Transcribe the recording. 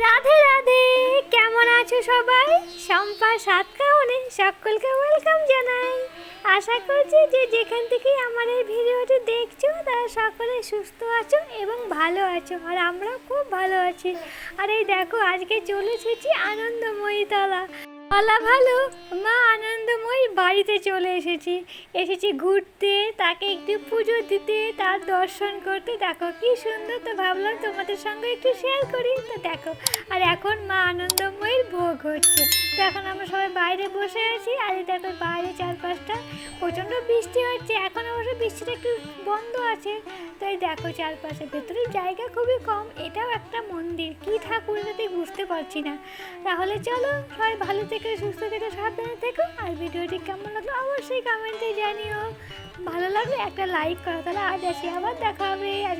রাধে রাধে, কেমন আছো সবাই? শম্পা সাতকাহনে সকলকে ওয়েলকাম জানাই। আশা করছি যে যেখান থেকে আমার এই ভিডিওটি দেখছো তারা সকলে সুস্থ আছো এবং ভালো আছো, আর আমরাও খুব ভালো আছি। আর এই দেখো, আজকে চলে এসেছি আনন্দময়ী তলা। তলা ভালো, মা আনন্দময়ীর বাড়িতে চলে এসেছি ঘুরতে, তাকে একটু পুজো দিতে, তার দর্শন করতে। দেখো কি সুন্দর, তো ভাবলাম তোমাদের সঙ্গে একটু শেয়ার করি। তো দেখো, আর এখন মা আনন্দময়ীর ভোগ হচ্ছে। তো এখন আমরা সবাই বাইরে বসে আছি, আর এই দেখো বাইরে চারপাশটা প্রচণ্ড বৃষ্টি হচ্ছে। এখন অবশ্য বৃষ্টিটা একটু বন্ধ আছে। তো এই দেখো চারপাশে, ভেতরে জায়গা খুবই কম। এটাও একটা মন্দির, কি ঠাকুর ঠিক বুঝতে পারছি না। তাহলে চলো, সবাই ভালো থেকে সুস্থ থেকে সাবধানে থেকো। আর ভিডিওটি কেমন লাগলো অবশ্যই কমেন্টে জানিও। ভালো লাগলে একটা লাইক করো। তাহলে আজ আসি, আবার দেখা হবে। আজ